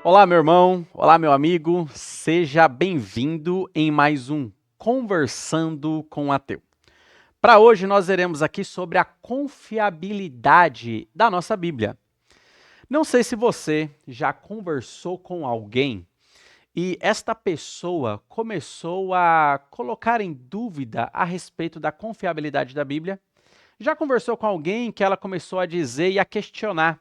Olá, meu irmão. Olá, meu amigo. Seja bem-vindo em mais um Conversando com o Ateu. Para hoje, nós veremos aqui sobre a confiabilidade da nossa Bíblia. Não sei se você já conversou com alguém e esta pessoa começou a colocar em dúvida a respeito da confiabilidade da Bíblia. Já conversou com alguém que ela começou a dizer e a questionar: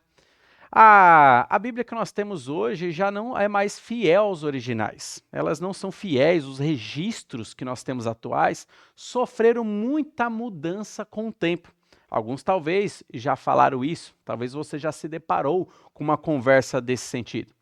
a Bíblia que nós temos hoje já não é mais fiel aos originais. Elas não são fiéis, os registros que nós temos atuais sofreram muita mudança com o tempo. Alguns talvez já falaram isso, talvez você já se deparou com uma conversa desse sentido.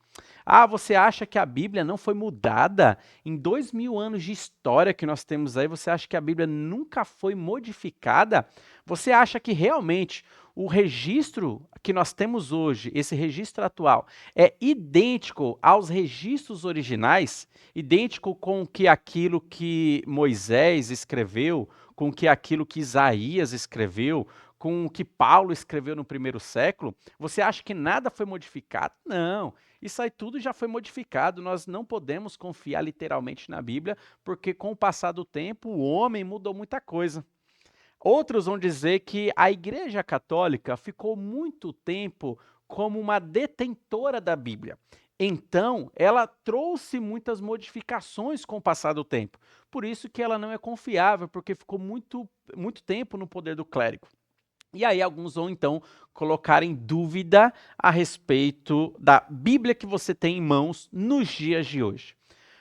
Ah, você acha que a Bíblia não foi mudada? Em 2000 anos de história que nós temos aí, você acha que a Bíblia nunca foi modificada? Você acha que realmente o registro que nós temos hoje, esse registro atual, é idêntico aos registros originais? Idêntico com que aquilo que Moisés escreveu, com que aquilo que Isaías escreveu, com o que Paulo escreveu no primeiro século? Você acha que nada foi modificado? Não. Isso aí tudo já foi modificado, nós não podemos confiar literalmente na Bíblia, porque com o passar do tempo o homem mudou muita coisa. Outros vão dizer que a Igreja Católica ficou muito tempo como uma detentora da Bíblia. Então, ela trouxe muitas modificações com o passar do tempo. Por isso que ela não é confiável, porque ficou muito tempo no poder do clérigo. E aí alguns vão então colocar em dúvida a respeito da Bíblia que você tem em mãos nos dias de hoje.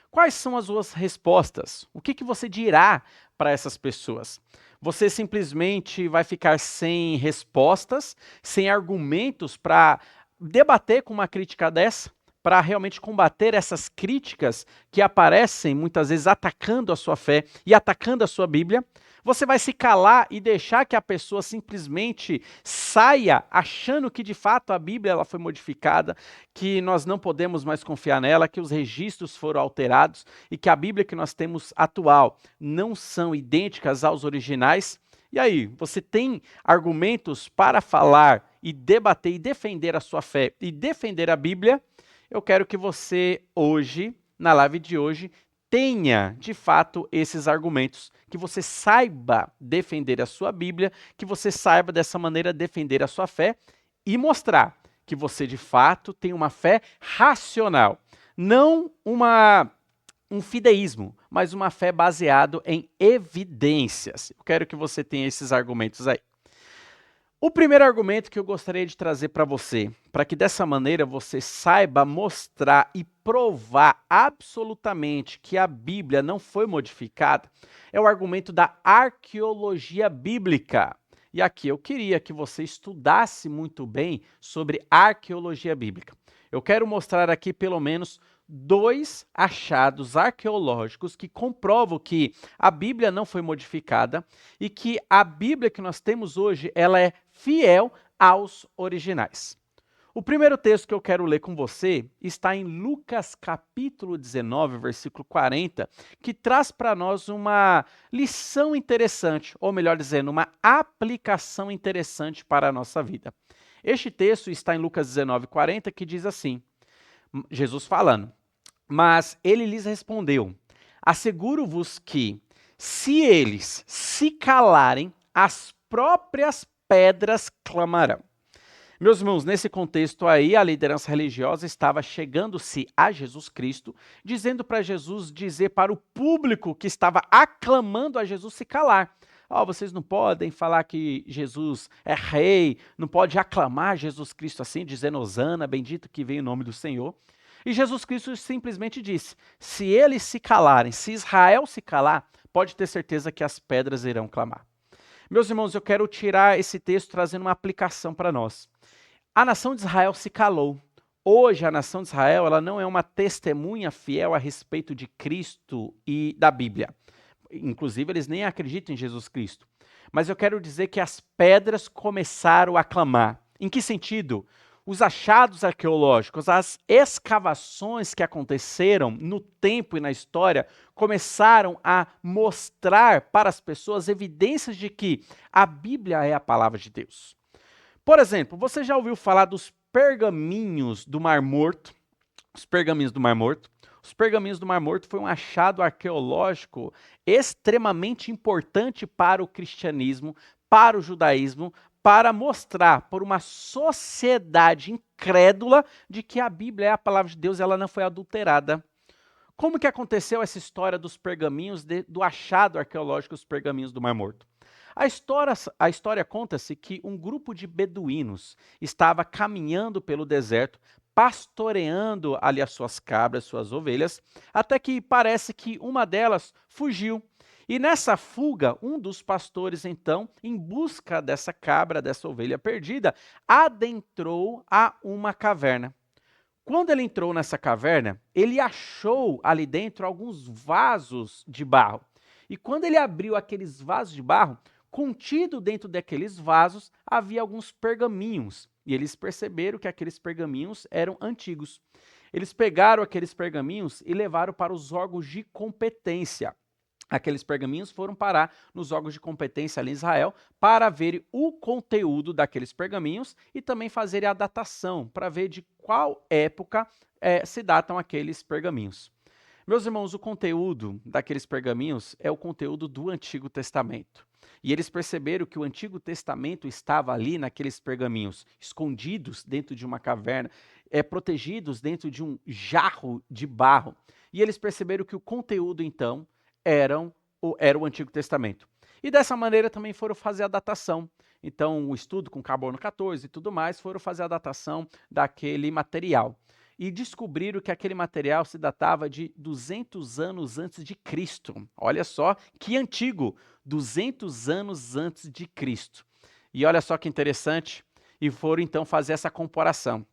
Quais são as suas respostas? O que você dirá para essas pessoas? Você simplesmente vai ficar sem respostas, sem argumentos para debater com uma crítica dessa? Para realmente combater essas críticas que aparecem muitas vezes atacando a sua fé e atacando a sua Bíblia? Você vai se calar e deixar que a pessoa simplesmente saia achando que de fato a Bíblia ela foi modificada, que nós não podemos mais confiar nela, que os registros foram alterados e que a Bíblia que nós temos atual não são idênticas aos originais? E aí, você tem argumentos para falar e debater e defender a sua fé e defender a Bíblia? Eu quero que você hoje, na live de hoje, tenha de fato esses argumentos, que você saiba defender a sua Bíblia, que você saiba dessa maneira defender a sua fé e mostrar que você de fato tem uma fé racional, não um fideísmo, mas uma fé baseado em evidências. Eu quero que você tenha esses argumentos aí. O primeiro argumento que eu gostaria de trazer para você, para que dessa maneira você saiba mostrar e provar absolutamente que a Bíblia não foi modificada, é o argumento da arqueologia bíblica. E aqui eu queria que você estudasse muito bem sobre arqueologia bíblica. Eu quero mostrar aqui pelo menos dois achados arqueológicos que comprovam que a Bíblia não foi modificada e que a Bíblia que nós temos hoje, ela é fiel aos originais. O primeiro texto que eu quero ler com você está em Lucas capítulo 19, versículo 40, que traz para nós uma lição interessante, ou melhor dizendo, uma aplicação interessante para a nossa vida. Este texto está em Lucas 19, 40, que diz assim, Jesus falando, mas ele lhes respondeu, asseguro-vos que, se eles se calarem, as próprias pedras clamarão. Meus irmãos, nesse contexto aí, a liderança religiosa estava chegando-se a Jesus Cristo, dizendo para Jesus dizer para o público que estava aclamando a Jesus se calar. Oh, vocês não podem falar que Jesus é rei, não pode aclamar Jesus Cristo assim, dizendo Hosana, bendito que vem o nome do Senhor. E Jesus Cristo simplesmente disse, se eles se calarem, se Israel se calar, pode ter certeza que as pedras irão clamar. Meus irmãos, eu quero tirar esse texto trazendo uma aplicação para nós. A nação de Israel se calou. Hoje, a nação de Israel ela não é uma testemunha fiel a respeito de Cristo e da Bíblia. Inclusive, eles nem acreditam em Jesus Cristo. Mas eu quero dizer que as pedras começaram a clamar. Em que sentido? Os achados arqueológicos, as escavações que aconteceram no tempo e na história, começaram a mostrar para as pessoas evidências de que a Bíblia é a palavra de Deus. Por exemplo, você já ouviu falar dos pergaminhos do Mar Morto? Os pergaminhos do Mar Morto. Os pergaminhos do Mar Morto foi um achado arqueológico extremamente importante para o cristianismo, para o judaísmo, para mostrar por uma sociedade incrédula de que a Bíblia é a palavra de Deus, ela não foi adulterada. Como que aconteceu essa história dos pergaminhos, do achado arqueológico dos pergaminhos do Mar Morto? A história conta-se que um grupo de beduínos estava caminhando pelo deserto, pastoreando ali as suas cabras, suas ovelhas, até que parece que uma delas fugiu. E nessa fuga, um dos pastores, então, em busca dessa cabra, dessa ovelha perdida, adentrou a uma caverna. Quando ele entrou nessa caverna, ele achou ali dentro alguns vasos de barro. E quando ele abriu aqueles vasos de barro, contido dentro daqueles vasos havia alguns pergaminhos. E eles perceberam que aqueles pergaminhos eram antigos. Eles pegaram aqueles pergaminhos e levaram para os órgãos de competência. Aqueles pergaminhos foram parar nos órgãos de competência ali em Israel para ver o conteúdo daqueles pergaminhos e também fazer a datação, para ver de qual época se datam aqueles pergaminhos. Meus irmãos, o conteúdo daqueles pergaminhos é o conteúdo do Antigo Testamento. E eles perceberam que o Antigo Testamento estava ali naqueles pergaminhos, escondidos dentro de uma caverna, protegidos dentro de um jarro de barro. E eles perceberam que o conteúdo, então, era o Antigo Testamento. E dessa maneira também foram fazer a datação. Então, o estudo com carbono 14 e tudo mais, foram fazer a datação daquele material. E descobriram que aquele material se datava de 200 anos antes de Cristo. Olha só que antigo, 200 anos antes de Cristo. E olha só que interessante, e foram então fazer essa comparação.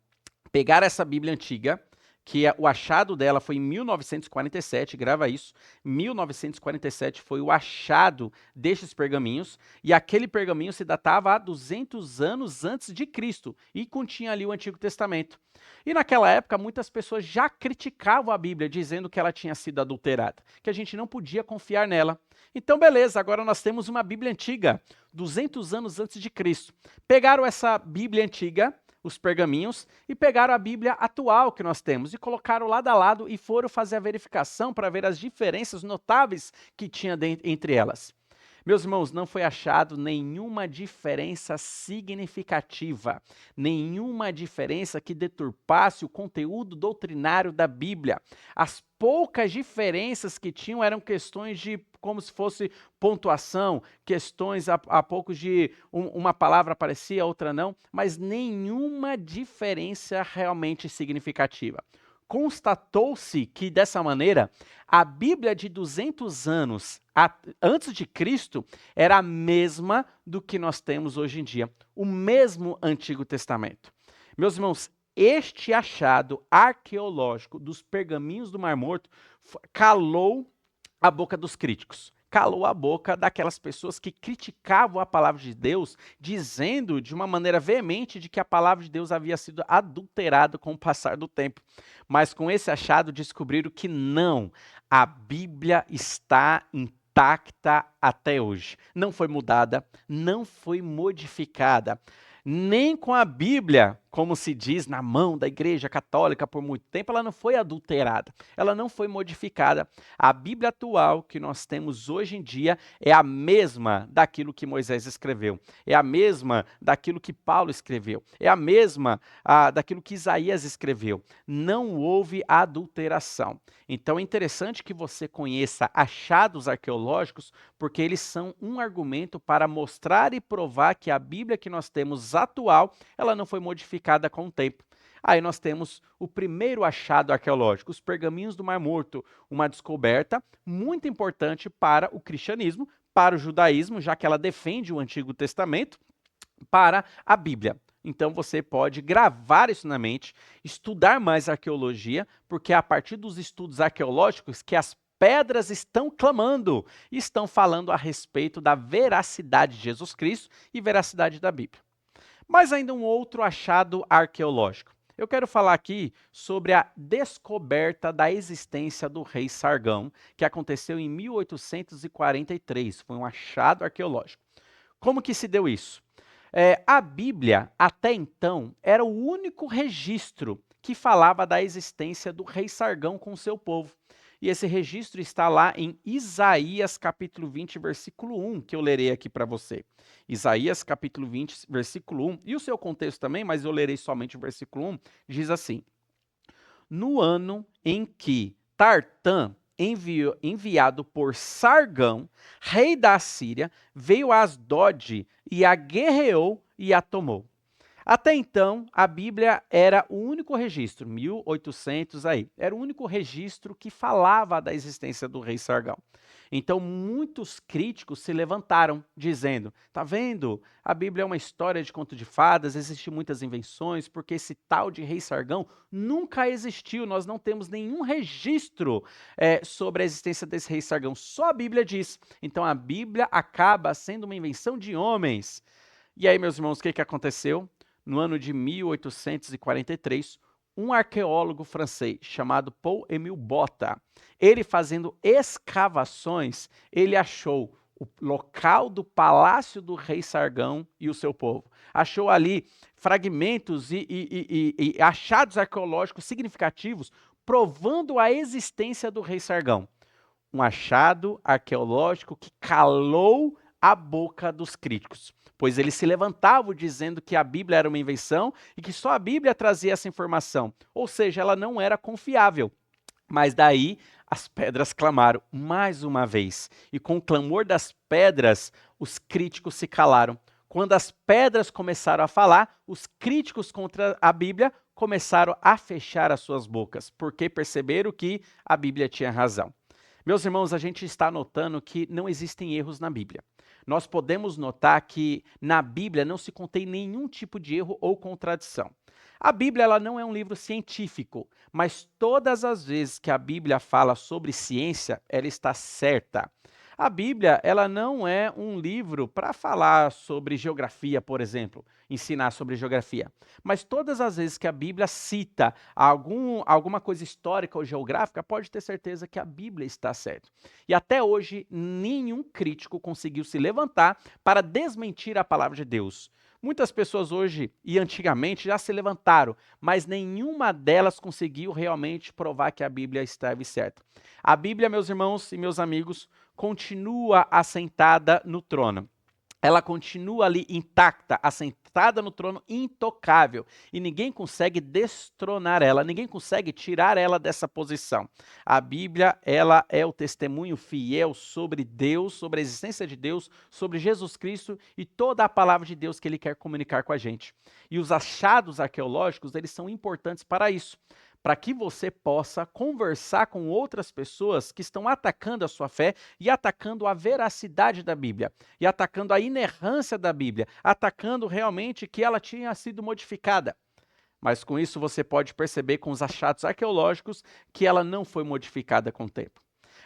Pegaram essa Bíblia antiga, que o achado dela foi em 1947, grava isso, 1947 foi o achado destes pergaminhos, e aquele pergaminho se datava a 200 anos antes de Cristo, e continha ali o Antigo Testamento. E naquela época, muitas pessoas já criticavam a Bíblia, dizendo que ela tinha sido adulterada, que a gente não podia confiar nela. Então, beleza, agora nós temos uma Bíblia antiga, 200 anos antes de Cristo. Pegaram essa Bíblia antiga, os pergaminhos, e pegaram a Bíblia atual que nós temos e colocaram lado a lado e foram fazer a verificação para ver as diferenças notáveis que tinha entre elas. Meus irmãos, não foi achado nenhuma diferença significativa, nenhuma diferença que deturpasse o conteúdo doutrinário da Bíblia. As poucas diferenças que tinham eram questões de como se fosse pontuação, questões a poucos de uma palavra aparecia, outra não, mas nenhuma diferença realmente significativa. Constatou-se que, dessa maneira, a Bíblia de 200 anos antes de Cristo era a mesma do que nós temos hoje em dia, o mesmo Antigo Testamento. Meus irmãos, este achado arqueológico dos pergaminhos do Mar Morto calou a boca dos críticos. Calou a boca daquelas pessoas que criticavam a palavra de Deus, dizendo de uma maneira veemente de que a palavra de Deus havia sido adulterada com o passar do tempo. Mas com esse achado descobriram que não, a Bíblia está intacta até hoje. Não foi mudada, não foi modificada. Nem com a Bíblia, como se diz na mão da Igreja Católica por muito tempo, ela não foi adulterada, ela não foi modificada. A Bíblia atual que nós temos hoje em dia é a mesma daquilo que Moisés escreveu, é a mesma daquilo que Paulo escreveu, é a mesma daquilo que Isaías escreveu. Não houve adulteração. Então é interessante que você conheça achados arqueológicos, porque eles são um argumento para mostrar e provar que a Bíblia que nós temos atual, ela não foi modificada com o tempo. Aí nós temos o primeiro achado arqueológico, os pergaminhos do Mar Morto, uma descoberta muito importante para o cristianismo, para o judaísmo, já que ela defende o Antigo Testamento, para a Bíblia. Então você pode gravar isso na mente, estudar mais arqueologia, porque é a partir dos estudos arqueológicos que as pedras estão clamando, estão falando a respeito da veracidade de Jesus Cristo e veracidade da Bíblia. Mas ainda um outro achado arqueológico. Eu quero falar aqui sobre a descoberta da existência do rei Sargão, que aconteceu em 1843. Foi um achado arqueológico. Como que se deu isso? A Bíblia, até então, era o único registro que falava da existência do rei Sargão com o seu povo. E esse registro está lá em Isaías capítulo 20, versículo 1, que eu lerei aqui para você. Isaías capítulo 20, versículo 1, e o seu contexto também, mas eu lerei somente o versículo 1, diz assim: No ano em que Tartã, enviado por Sargão, rei da Síria, veio a Asdod e a guerreou e a tomou. Até então, a Bíblia era o único registro, 1800 aí, era o único registro que falava da existência do rei Sargão. Então, muitos críticos se levantaram, dizendo: tá vendo? A Bíblia é uma história de conto de fadas, existem muitas invenções, porque esse tal de rei Sargão nunca existiu, nós não temos nenhum registro sobre a existência desse rei Sargão, só a Bíblia diz. Então, a Bíblia acaba sendo uma invenção de homens. E aí, meus irmãos, o que aconteceu? No ano de 1843, um arqueólogo francês chamado Paul-Émile Botta, ele fazendo escavações, ele achou o local do palácio do rei Sargão e o seu povo. Achou ali fragmentos e achados arqueológicos significativos provando a existência do rei Sargão. Um achado arqueológico que calou a boca dos críticos, pois eles se levantavam dizendo que a Bíblia era uma invenção e que só a Bíblia trazia essa informação, ou seja, ela não era confiável. Mas daí as pedras clamaram mais uma vez, e com o clamor das pedras, os críticos se calaram. Quando as pedras começaram a falar, os críticos contra a Bíblia começaram a fechar as suas bocas, porque perceberam que a Bíblia tinha razão. Meus irmãos, a gente está notando que não existem erros na Bíblia. Nós podemos notar que na Bíblia não se contém nenhum tipo de erro ou contradição. A Bíblia ela não é um livro científico, mas todas as vezes que a Bíblia fala sobre ciência, ela está certa. A Bíblia ela não é um livro para falar sobre geografia, por exemplo, ensinar sobre geografia. Mas todas as vezes que a Bíblia cita alguma coisa histórica ou geográfica, pode ter certeza que a Bíblia está certa. E até hoje, nenhum crítico conseguiu se levantar para desmentir a palavra de Deus. Muitas pessoas hoje e antigamente já se levantaram, mas nenhuma delas conseguiu realmente provar que a Bíblia estava certa. A Bíblia, meus irmãos e meus amigos, continua assentada no trono. Ela continua ali intacta, assentada no trono, intocável. E ninguém consegue destronar ela, ninguém consegue tirar ela dessa posição. A Bíblia, ela é o testemunho fiel sobre Deus, sobre a existência de Deus, sobre Jesus Cristo e toda a palavra de Deus que Ele quer comunicar com a gente. E os achados arqueológicos, eles são importantes para isso, para que você possa conversar com outras pessoas que estão atacando a sua fé e atacando a veracidade da Bíblia, e atacando a inerrância da Bíblia, atacando realmente que ela tinha sido modificada. Mas com isso você pode perceber com os achados arqueológicos que ela não foi modificada com o tempo.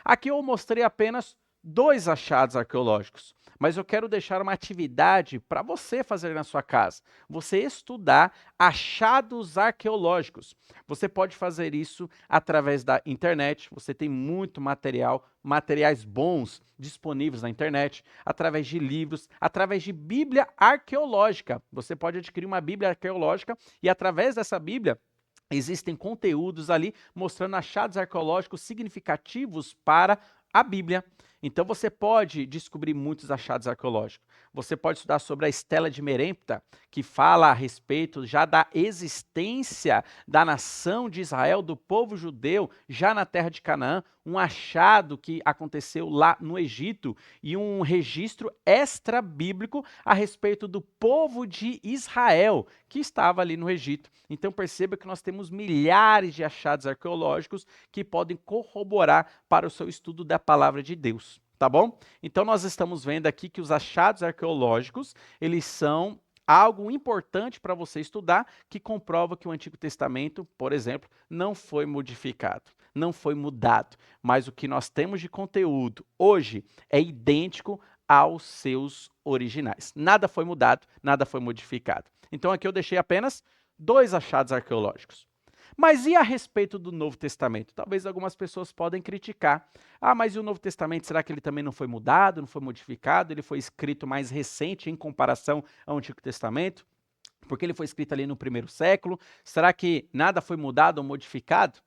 Aqui eu mostrei apenas 2 achados arqueológicos, mas eu quero deixar uma atividade para você fazer na sua casa. Você estudar achados arqueológicos. Você pode fazer isso através da internet, você tem muito materiais bons disponíveis na internet, através de livros, através de Bíblia arqueológica. Você pode adquirir uma Bíblia arqueológica e através dessa Bíblia existem conteúdos ali mostrando achados arqueológicos significativos para a Bíblia. Então você pode descobrir muitos achados arqueológicos. Você pode estudar sobre a Estela de Merempta, que fala a respeito já da existência da nação de Israel, do povo judeu, já na terra de Canaã, um achado que aconteceu lá no Egito e um registro extra-bíblico a respeito do povo de Israel, que estava ali no Egito. Então perceba que nós temos milhares de achados arqueológicos que podem corroborar para o seu estudo da palavra de Deus, tá bom? Então nós estamos vendo aqui que os achados arqueológicos, eles são algo importante para você estudar, que comprova que o Antigo Testamento, por exemplo, não foi modificado, não foi mudado, mas o que nós temos de conteúdo hoje é idêntico aos seus originais. Nada foi mudado, nada foi modificado. Então aqui eu deixei apenas 2 achados arqueológicos. Mas e a respeito do Novo Testamento? Talvez algumas pessoas podem criticar. Ah, mas e o Novo Testamento, será que ele também não foi mudado, não foi modificado? Ele foi escrito mais recente em comparação ao Antigo Testamento? Porque ele foi escrito ali no primeiro século. Será que nada foi mudado ou modificado?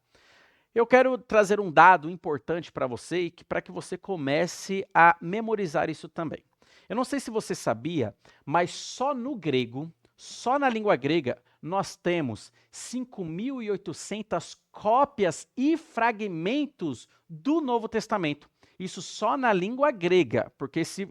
Eu quero trazer um dado importante para você e para que você comece a memorizar isso também. Eu não sei se você sabia, mas só no grego, só na língua grega, nós temos 5.800 cópias e fragmentos do Novo Testamento. Isso só na língua grega,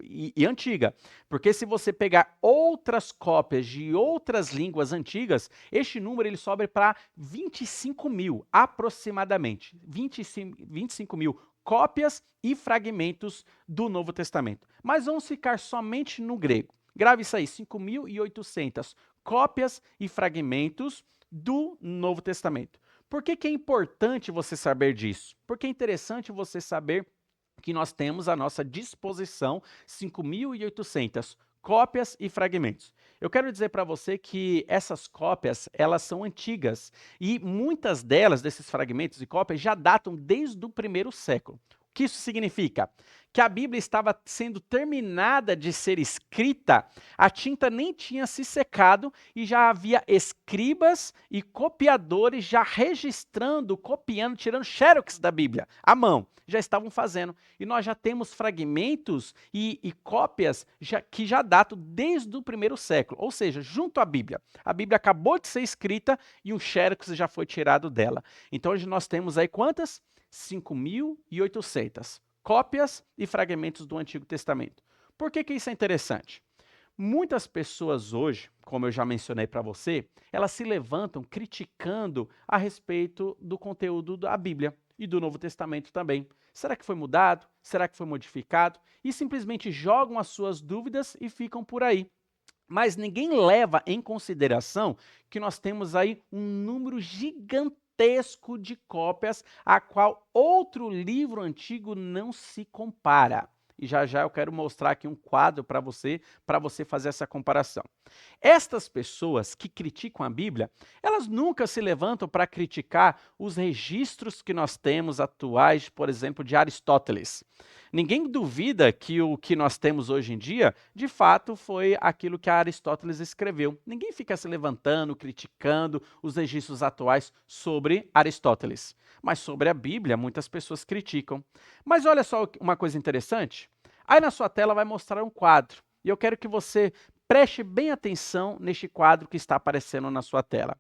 e antiga. Porque se você pegar outras cópias de outras línguas antigas, este número ele sobe para 25 mil, aproximadamente. 25 mil cópias e fragmentos do Novo Testamento. Mas vamos ficar somente no grego. Grave isso aí, 5.800 cópias e fragmentos do Novo Testamento. Por que é importante você saber disso? Porque é interessante você saber que nós temos à nossa disposição 5.800 cópias e fragmentos. Eu quero dizer para você que essas cópias, elas são antigas e muitas delas, desses fragmentos e cópias, já datam desde o primeiro século. O que isso significa? Que a Bíblia estava sendo terminada de ser escrita, a tinta nem tinha se secado e já havia escribas e copiadores já registrando, copiando, tirando xerox da Bíblia, à mão. Já estavam fazendo. E nós já temos fragmentos e cópias que já datam desde o primeiro século, ou seja, junto à Bíblia. A Bíblia acabou de ser escrita e um xerox já foi tirado dela. Então hoje nós temos aí quantas? 5.800 cópias e fragmentos do Antigo Testamento. Por que isso é interessante? Muitas pessoas hoje, como eu já mencionei para você, elas se levantam criticando a respeito do conteúdo da Bíblia e do Novo Testamento também. Será que foi mudado? Será que foi modificado? E simplesmente jogam as suas dúvidas e ficam por aí. Mas ninguém leva em consideração que nós temos aí um número gigantesco de cópias a qual outro livro antigo não se compara. E já já eu quero mostrar aqui um quadro para você fazer essa comparação. Estas pessoas que criticam a Bíblia, elas nunca se levantam para criticar os registros que nós temos atuais, por exemplo, de Aristóteles. Ninguém duvida que o que nós temos hoje em dia, de fato, foi aquilo que Aristóteles escreveu. Ninguém fica se levantando, criticando os registros atuais sobre Aristóteles. Mas sobre a Bíblia, muitas pessoas criticam. Mas olha só uma coisa interessante. Aí na sua tela vai mostrar um quadro. E eu quero que você preste bem atenção neste quadro que está aparecendo na sua tela.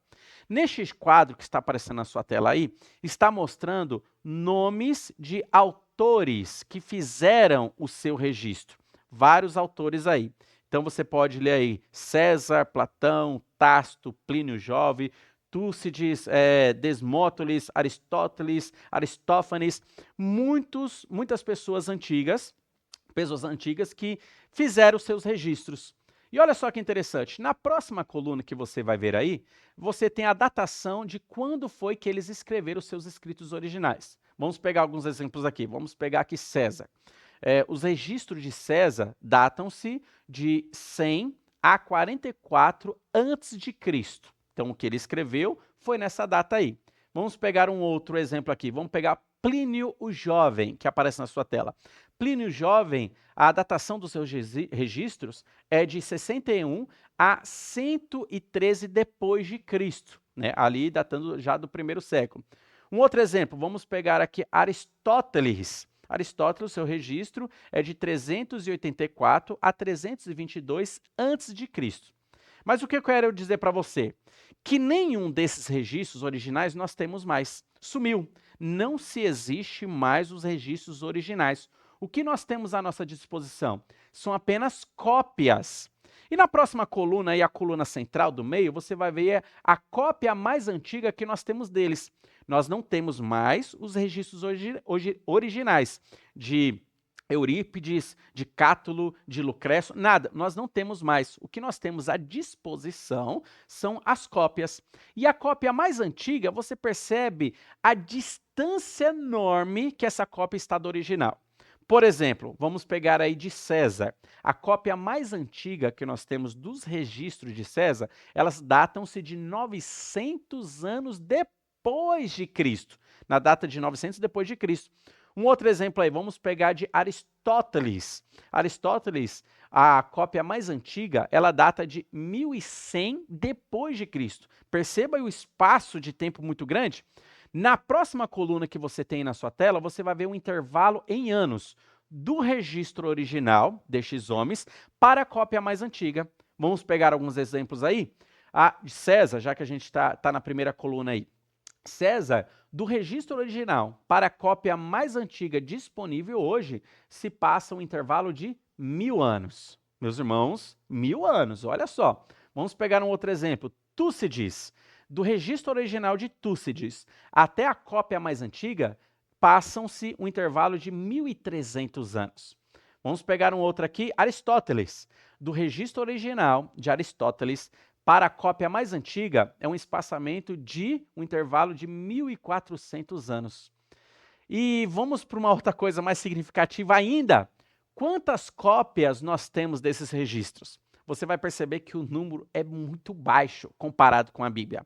Neste quadro que está aparecendo na sua tela aí, está mostrando nomes de autores que fizeram o seu registro. Vários autores aí. Então você pode ler aí César, Platão, Tácito, Plínio Jovem, Túcides, Desmóstenes, Aristóteles, Aristófanes, muitas pessoas antigas que fizeram seus registros. E olha só que interessante, na próxima coluna que você vai ver aí, você tem a datação de quando foi que eles escreveram os seus escritos originais. Vamos pegar alguns exemplos aqui, vamos pegar aqui César. Os registros de César datam-se de 100 a 44 a.C. Então o que ele escreveu foi nessa data aí. Vamos pegar um outro exemplo aqui, vamos pegar Plínio o Jovem, que aparece na sua tela. Plínio Jovem, a datação dos seus registros é de 61 a 113 depois de Cristo, né? Ali datando já do primeiro século. Um outro exemplo, vamos pegar aqui Aristóteles. Aristóteles, seu registro é de 384 a 322 a.C. Mas o que eu quero dizer para você? Que nenhum desses registros originais nós temos mais. Sumiu. Não se existe mais os registros originais. O que nós temos à nossa disposição? São apenas cópias. E na próxima coluna, aí, a coluna central do meio, você vai ver a cópia mais antiga que nós temos deles. Nós não temos mais os registros originais de Eurípides, de Cátulo, de Lucrécio, nada, nós não temos mais. O que nós temos à disposição são as cópias. E a cópia mais antiga, você percebe a distância enorme que essa cópia está do original. Por exemplo, vamos pegar aí de César. A cópia mais antiga que nós temos dos registros de César, elas datam-se de 900 anos depois de Cristo, na data de 900 depois de Cristo. Um outro exemplo aí, vamos pegar de Aristóteles. Aristóteles, a cópia mais antiga, ela data de 1100 depois de Cristo. Perceba aí o espaço de tempo muito grande. Na próxima coluna que você tem na sua tela, você vai ver um intervalo em anos do registro original destes homens para a cópia mais antiga. Vamos pegar alguns exemplos aí. A César, já que a gente tá na primeira coluna aí. César, do registro original para a cópia mais antiga disponível hoje, se passa um intervalo de 1000 anos. Meus irmãos, 1000 anos, olha só. Vamos pegar um outro exemplo. Túcides, do registro original de Túcides até a cópia mais antiga, passam-se um intervalo de 1300 anos. Vamos pegar um outro aqui, Aristóteles. Do registro original de Aristóteles para a cópia mais antiga, é um espaçamento de um intervalo de 1400 anos. E vamos para uma outra coisa mais significativa ainda. Quantas cópias nós temos desses registros? Você vai perceber que o número é muito baixo comparado com a Bíblia.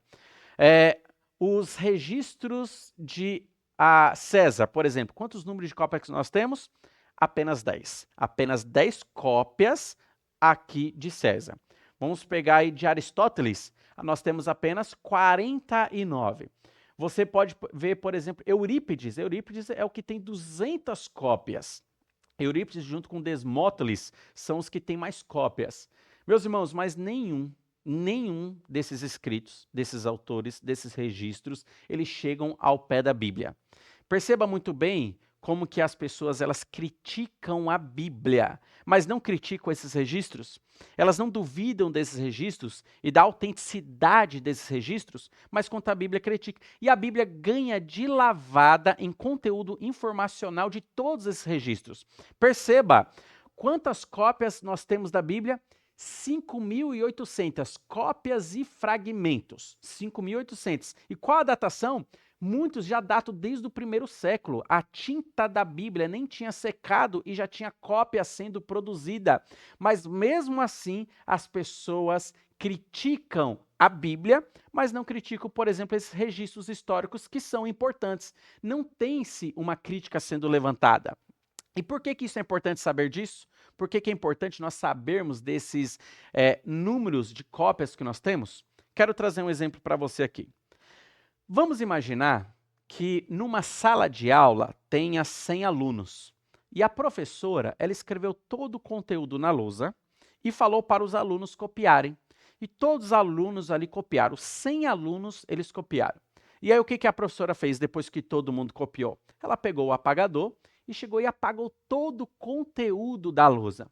Os registros de César, por exemplo, quantos números de cópias nós temos? Apenas 10. Apenas 10 cópias aqui de César. Vamos pegar aí de Aristóteles, nós temos apenas 49. Você pode ver, por exemplo, Eurípides. Eurípides é o que tem 200 cópias. Eurípides junto com Desmóstenes são os que têm mais cópias. Meus irmãos, mas nenhum desses escritos, desses autores, desses registros, eles chegam ao pé da Bíblia. Perceba muito bem como que as pessoas elas criticam a Bíblia, mas não criticam esses registros. Elas não duvidam desses registros e da autenticidade desses registros, mas quanto a Bíblia critica. E a Bíblia ganha de lavada em conteúdo informacional de todos esses registros. Perceba quantas cópias nós temos da Bíblia? 5.800 cópias e fragmentos. 5.800. E qual a datação? Muitos já datam desde o primeiro século. A tinta da Bíblia nem tinha secado e já tinha cópia sendo produzida. Mas mesmo assim, as pessoas criticam a Bíblia, mas não criticam, por exemplo, esses registros históricos que são importantes. Não tem-se uma crítica sendo levantada. E por que isso é importante saber disso? Por que é importante nós sabermos desses números de cópias que nós temos? Quero trazer um exemplo para você aqui. Vamos imaginar que numa sala de aula tenha 100 alunos e a professora ela escreveu todo o conteúdo na lousa e falou para os alunos copiarem. E todos os alunos ali copiaram, 100 alunos eles copiaram. E aí o que a professora fez depois que todo mundo copiou? Ela pegou o apagador e chegou e apagou todo o conteúdo da lousa.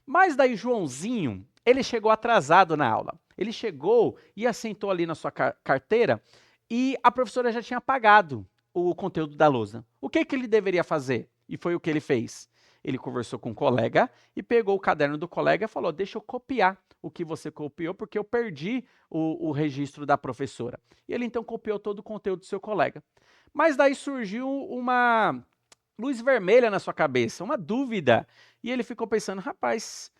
Mas daí Joãozinho, ele chegou atrasado na aula. Ele chegou e assentou ali na sua carteira e a professora já tinha apagado o conteúdo da lousa. O que ele deveria fazer? E foi o que ele fez. Ele conversou com o colega e pegou o caderno do colega e falou, deixa eu copiar o que você copiou, porque eu perdi o registro da professora. E ele então copiou todo o conteúdo do seu colega. Mas daí surgiu uma luz vermelha na sua cabeça, uma dúvida. E ele ficou pensando, rapaz,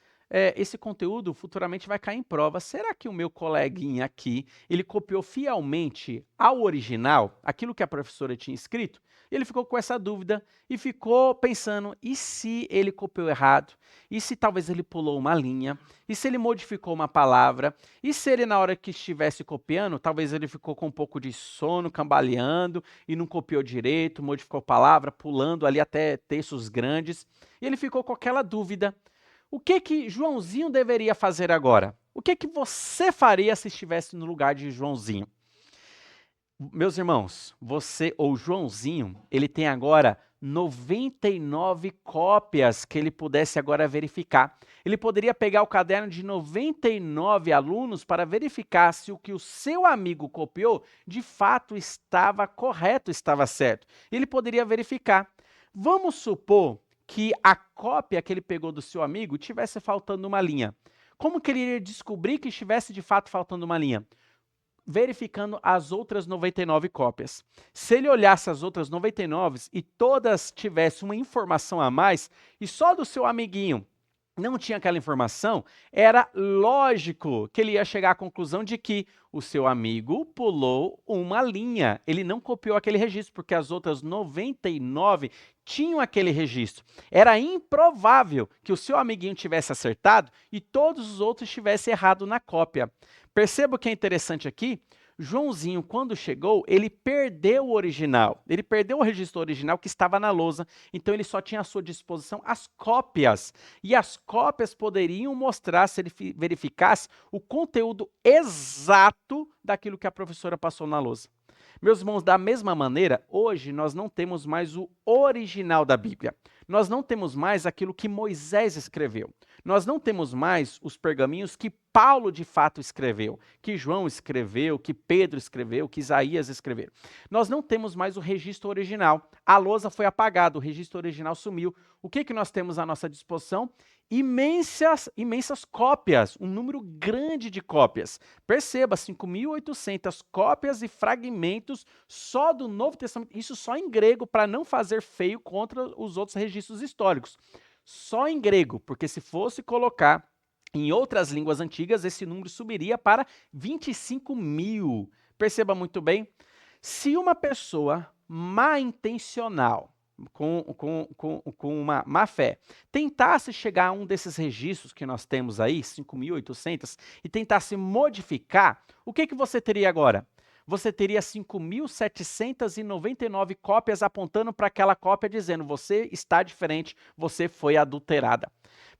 esse conteúdo futuramente vai cair em prova. Será que o meu coleguinha aqui, ele copiou fielmente ao original, aquilo que a professora tinha escrito? Ele ficou com essa dúvida e ficou pensando, e se ele copiou errado? E se talvez ele pulou uma linha? E se ele modificou uma palavra? E se ele, na hora que estivesse copiando, talvez ele ficou com um pouco de sono, cambaleando, e não copiou direito, modificou palavra, pulando ali até textos grandes. E ele ficou com aquela dúvida. O que Joãozinho deveria fazer agora? O que você faria se estivesse no lugar de Joãozinho? Meus irmãos, você ou Joãozinho, ele tem agora 99 cópias que ele pudesse agora verificar. Ele poderia pegar o caderno de 99 alunos para verificar se o que o seu amigo copiou de fato estava correto, estava certo. Ele poderia verificar. Vamos supor que a cópia que ele pegou do seu amigo tivesse faltando uma linha. Como que ele iria descobrir que estivesse de fato faltando uma linha? Verificando as outras 99 cópias. Se ele olhasse as outras 99 e todas tivessem uma informação a mais, e só do seu amiguinho não tinha aquela informação, era lógico que ele ia chegar à conclusão de que o seu amigo pulou uma linha. Ele não copiou aquele registro, porque as outras 99 tinham aquele registro. Era improvável que o seu amiguinho tivesse acertado e todos os outros tivessem errado na cópia. Perceba o que é interessante aqui. Joãozinho, quando chegou, ele perdeu o original. Ele perdeu o registro original que estava na lousa, então ele só tinha à sua disposição as cópias. E as cópias poderiam mostrar, se ele verificasse, o conteúdo exato daquilo que a professora passou na lousa. Meus irmãos, da mesma maneira, hoje nós não temos mais o original da Bíblia. Nós não temos mais aquilo que Moisés escreveu. Nós não temos mais os pergaminhos que Paulo de fato escreveu, que João escreveu, que Pedro escreveu, que Isaías escreveu. Nós não temos mais o registro original. A lousa foi apagada, o registro original sumiu. O que nós temos à nossa disposição? Imensas cópias, um número grande de cópias. Perceba, 5.800 cópias e fragmentos só do Novo Testamento, isso só em grego, para não fazer feio contra os outros registros históricos. Só em grego, porque se fosse colocar em outras línguas antigas, esse número subiria para 25 mil. Perceba muito bem, se uma pessoa má intencional, com uma má fé, tentasse chegar a um desses registros que nós temos aí, 5.800, e tentasse modificar, o que você teria agora? Você teria 5.799 cópias apontando para aquela cópia dizendo, você está diferente, você foi adulterada.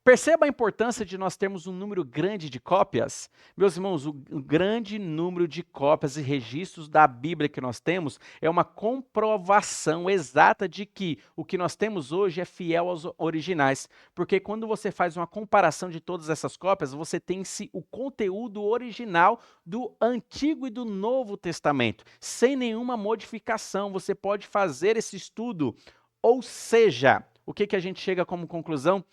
Perceba a importância de nós termos um número grande de cópias. Meus irmãos, o grande número de cópias e registros da Bíblia que nós temos é uma comprovação exata de que o que nós temos hoje é fiel aos originais. Porque quando você faz uma comparação de todas essas cópias, você tem o conteúdo original do Antigo e do Novo Testamento, sem nenhuma modificação. Você pode fazer esse estudo. Ou seja, o que a gente chega como conclusão?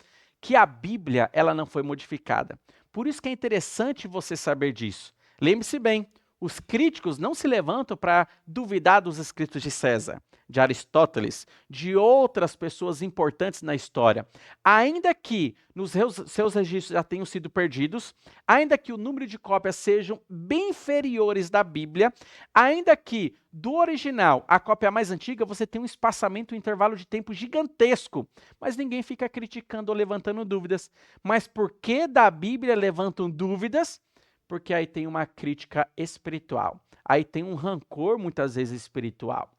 Que a Bíblia ela não foi modificada. Por isso que é interessante você saber disso. Lembre-se bem, os críticos não se levantam para duvidar dos escritos de César, de Aristóteles, de outras pessoas importantes na história. Ainda que nos seus registros já tenham sido perdidos, ainda que o número de cópias sejam bem inferiores da Bíblia, ainda que do original à cópia mais antiga você tem um espaçamento, um intervalo de tempo gigantesco, mas ninguém fica criticando ou levantando dúvidas. Mas por que da Bíblia levantam dúvidas? Porque aí tem uma crítica espiritual, aí tem um rancor muitas vezes espiritual.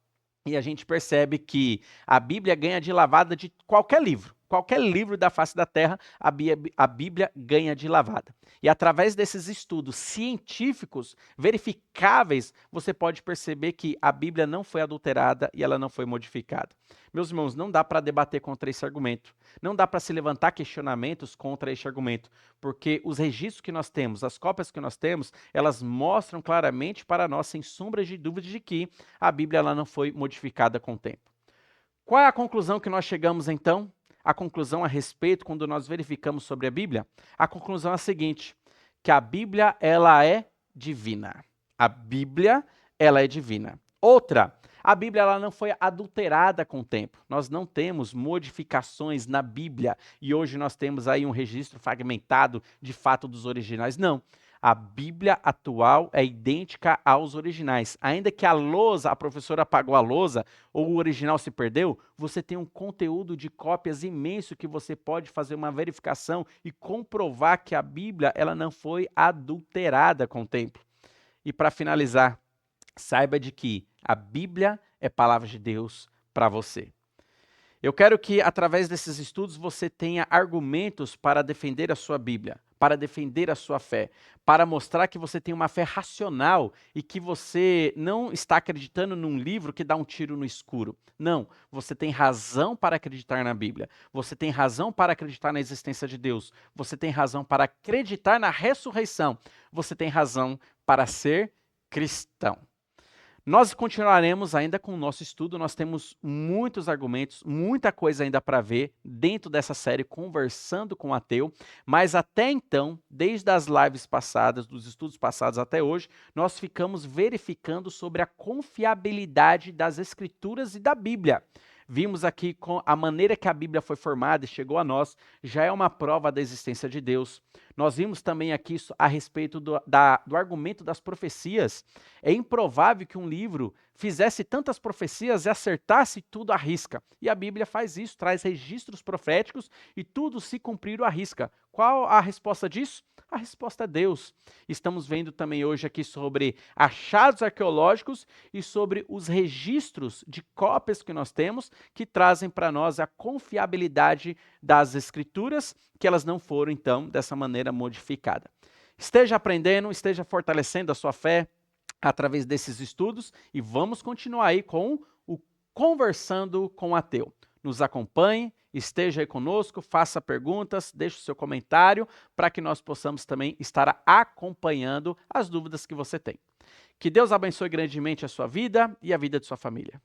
E a gente percebe que a Bíblia ganha de lavada de qualquer livro da face da terra, a Bíblia ganha de lavada. E através desses estudos científicos verificáveis, você pode perceber que a Bíblia não foi adulterada e ela não foi modificada. Meus irmãos, não dá para debater contra esse argumento. Não dá para se levantar questionamentos contra este argumento, porque os registros que nós temos, as cópias que nós temos, elas mostram claramente para nós, sem sombras de dúvida, de que a Bíblia ela não foi modificada com o tempo. Qual é a conclusão que nós chegamos então? A conclusão a respeito, quando nós verificamos sobre a Bíblia, a conclusão é a seguinte, que a Bíblia ela é divina. A Bíblia ela é divina. Outra, a Bíblia ela não foi adulterada com o tempo. Nós não temos modificações na Bíblia e hoje nós temos aí um registro fragmentado de fato dos originais. Não. A Bíblia atual é idêntica aos originais. Ainda que a professora apagou a lousa, ou o original se perdeu, você tem um conteúdo de cópias imenso que você pode fazer uma verificação e comprovar que a Bíblia ela não foi adulterada com o tempo. E para finalizar, saiba de que a Bíblia é palavra de Deus para você. Eu quero que, através desses estudos, você tenha argumentos para defender a sua Bíblia, para defender a sua fé, para mostrar que você tem uma fé racional e que você não está acreditando num livro que dá um tiro no escuro. Não, você tem razão para acreditar na Bíblia, você tem razão para acreditar na existência de Deus, você tem razão para acreditar na ressurreição, você tem razão para ser cristão. Nós continuaremos ainda com o nosso estudo, nós temos muitos argumentos, muita coisa ainda para ver dentro dessa série Conversando com o Ateu, mas até então, desde as lives passadas, dos estudos passados até hoje, nós ficamos verificando sobre a confiabilidade das Escrituras e da Bíblia. Vimos aqui com a maneira que a Bíblia foi formada e chegou a nós, já é uma prova da existência de Deus. Nós vimos também aqui a respeito do argumento das profecias. É improvável que um livro fizesse tantas profecias e acertasse tudo à risca. E a Bíblia faz isso, traz registros proféticos e tudo se cumpriu à risca. Qual a resposta disso? A resposta é Deus. Estamos vendo também hoje aqui sobre achados arqueológicos e sobre os registros de cópias que nós temos que trazem para nós a confiabilidade das escrituras, que elas não foram então dessa maneira modificada. Esteja aprendendo, esteja fortalecendo a sua fé através desses estudos e vamos continuar aí com o Conversando com o Ateu. Nos acompanhe, esteja aí conosco, faça perguntas, deixe o seu comentário para que nós possamos também estar acompanhando as dúvidas que você tem. Que Deus abençoe grandemente a sua vida e a vida de sua família.